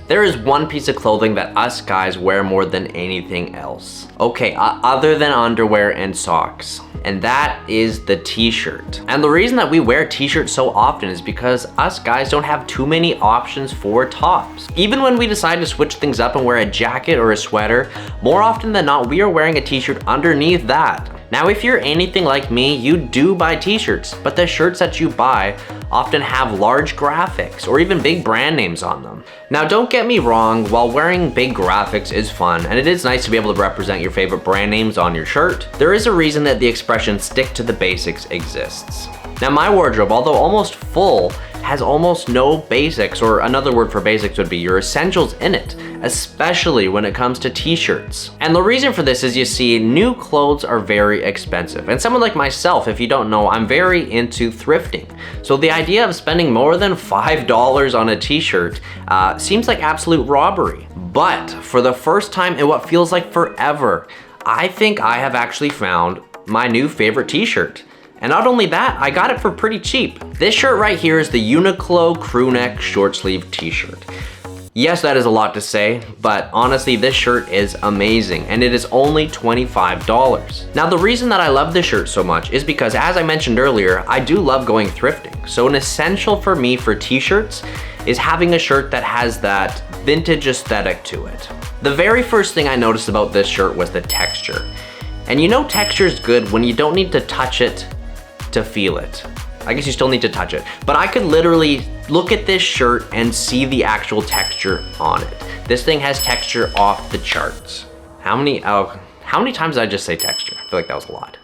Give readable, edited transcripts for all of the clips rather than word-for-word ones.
There is one piece of clothing that us guys wear more than anything else. Okay, other than underwear and socks. And that is the t-shirt. And the reason that we wear t-shirts so often is because us guys don't have too many options for tops. Even when we decide to switch things up and wear a jacket or a sweater, more often than not, we are wearing a t-shirt underneath that. Now, if you're anything like me, you do buy t-shirts, but the shirts that you buy often have large graphics or even big brand names on them. Now, don't get me wrong, while wearing big graphics is fun, and it is nice to be able to represent your favorite brand names on your shirt, there is a reason that the expression "stick to the basics" exists. Now, my wardrobe, although almost full, has almost no basics, or another word for basics would be your essentials in it, especially when it comes to t-shirts. And the reason for this is, you see, new clothes are very expensive. And someone like myself, if you don't know, I'm very into thrifting. So the idea of spending more than $5 on a t-shirt seems like absolute robbery. But for the first time in what feels like forever, I think I have actually found my new favorite t-shirt. And not only that, I got it for pretty cheap. This shirt right here is the Uniqlo crewneck short sleeve t-shirt. Yes, that is a lot to say, but honestly, this shirt is amazing, and it is only $25. Now, the reason that I love this shirt so much is because, as I mentioned earlier, I do love going thrifting. So an essential for me for t-shirts is having a shirt that has that vintage aesthetic to it. The very first thing I noticed about this shirt was the texture. And you know texture is good when you don't need to touch it to feel it. I guess you still need to touch it, but I could literally look at this shirt and see the actual texture on it. This thing has texture off the charts. How many times did I just say texture? I feel like that was a lot.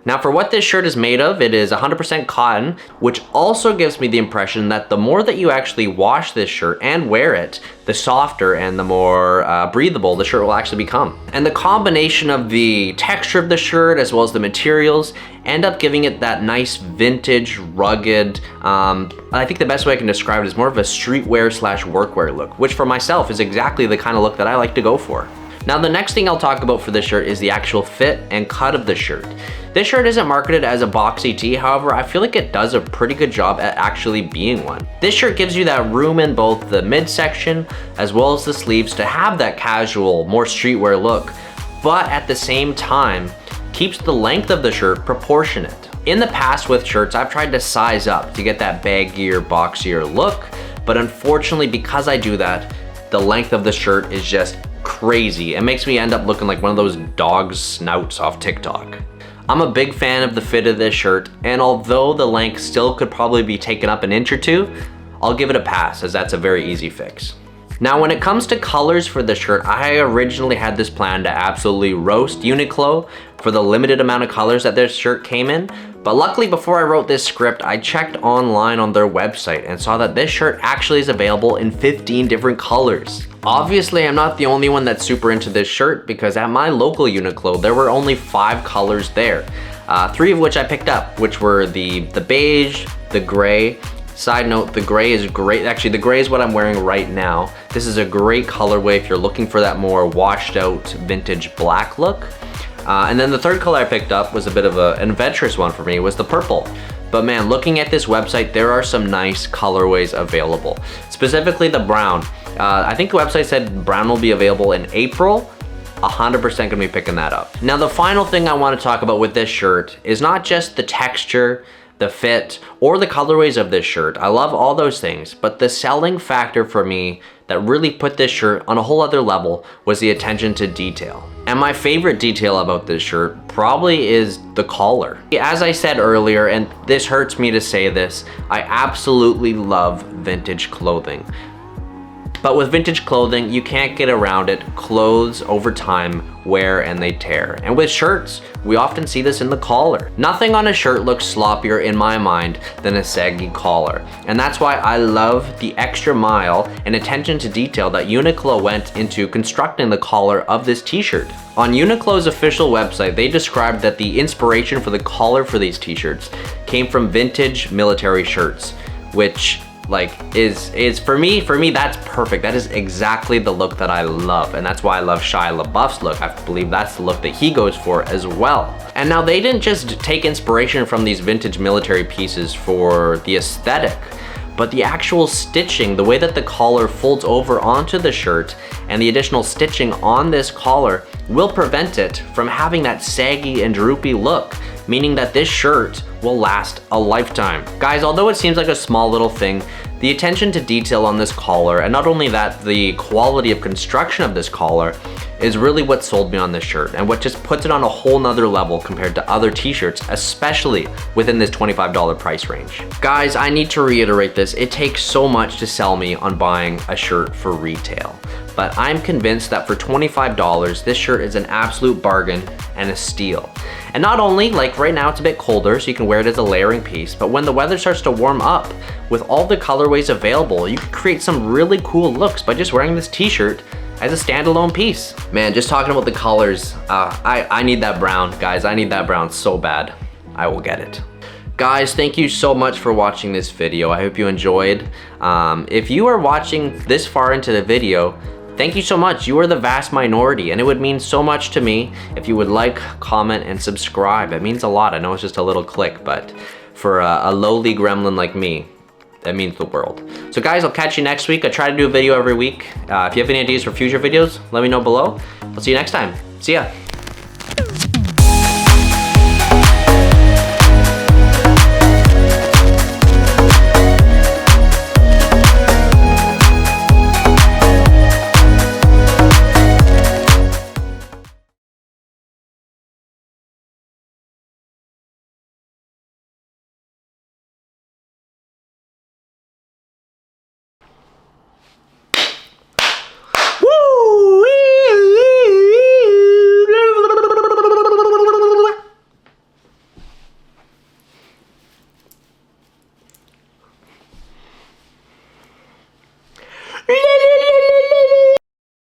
Now, for what this shirt is made of, it is 100% cotton, which also gives me the impression that the more that you actually wash this shirt and wear it, the softer and the more breathable the shirt will actually become. And the combination of the texture of the shirt as well as the materials end up giving it that nice vintage, rugged, I think the best way I can describe it is more of a streetwear slash workwear look, which for myself is exactly the kind of look that I like to go for. Now, the next thing I'll talk about for this shirt is the actual fit and cut of the shirt. This shirt isn't marketed as a boxy tee, however, I feel like it does a pretty good job at actually being one. This shirt gives you that room in both the midsection as well as the sleeves to have that casual, more streetwear look, but at the same time, keeps the length of the shirt proportionate. In the past with shirts, I've tried to size up to get that baggier, boxier look, but unfortunately, because I do that, the length of the shirt is just crazy. It makes me end up looking like one of those dog snouts off TikTok. I'm a big fan of the fit of this shirt, and although the length still could probably be taken up an inch or two, I'll give it a pass, as that's a very easy fix. Now, when it comes to colors for the shirt, I originally had this plan to absolutely roast Uniqlo for the limited amount of colors that this shirt came in, but luckily before I wrote this script, I checked online on their website and saw that this shirt actually is available in 15 different colors. Obviously, I'm not the only one that's super into this shirt, because at my local Uniqlo, there were only 5 colors there. 3 of which I picked up, which were the beige, the gray. Side note, the gray is great. Actually, the gray is what I'm wearing right now. This is a great colorway if you're looking for that more washed out vintage black look. And then the third color I picked up was a bit of an adventurous one for me, was the purple. But man, looking at this website, there are some nice colorways available. Specifically the brown. I think the website said brown will be available in April. 100% gonna be picking that up. Now, the final thing I wanna talk about with this shirt is not just the texture, the fit, or the colorways of this shirt. I love all those things, but the selling factor for me that really put this shirt on a whole other level was the attention to detail. And my favorite detail about this shirt probably is the collar. As I said earlier, and this hurts me to say this, I absolutely love vintage clothing. But with vintage clothing, you can't get around it. Clothes over time wear and they tear. And with shirts, we often see this in the collar. Nothing on a shirt looks sloppier in my mind than a saggy collar. And that's why I love the extra mile and attention to detail that Uniqlo went into constructing the collar of this t-shirt. On Uniqlo's official website, they described that the inspiration for the collar for these t-shirts came from vintage military shirts, which is for me that's perfect. That is exactly the look that I love, and that's why I love Shia LaBeouf's look. I believe that's the look that he goes for as well. And now they didn't just take inspiration from these vintage military pieces for the aesthetic, but the actual stitching, the way that the collar folds over onto the shirt and the additional stitching on this collar will prevent it from having that saggy and droopy look, meaning that this shirt will last a lifetime. Guys, although it seems like a small little thing, the attention to detail on this collar, and not only that, the quality of construction of this collar is really what sold me on this shirt and what just puts it on a whole nother level compared to other t-shirts, especially within this $25 price range. Guys, I need to reiterate this. It takes so much to sell me on buying a shirt for retail, but I'm convinced that for $25, this shirt is an absolute bargain and a steal. And not only, like right now it's a bit colder, so you can wear it as a layering piece, but when the weather starts to warm up, with all the colorways available, you can create some really cool looks by just wearing this t-shirt as a standalone piece. Man, just talking about the colors, I need that brown, guys. I need that brown so bad. I will get it. Guys, thank you so much for watching this video. I hope you enjoyed. If you are watching this far into the video, thank you so much. You are the vast minority, and it would mean so much to me if you would like, comment, and subscribe. It means a lot. I know it's just a little click, but for a lowly gremlin like me, that means the world. So guys, I'll catch you next week. I try to do a video every week. If you have any ideas for future videos, let me know below. I'll see you next time. See ya.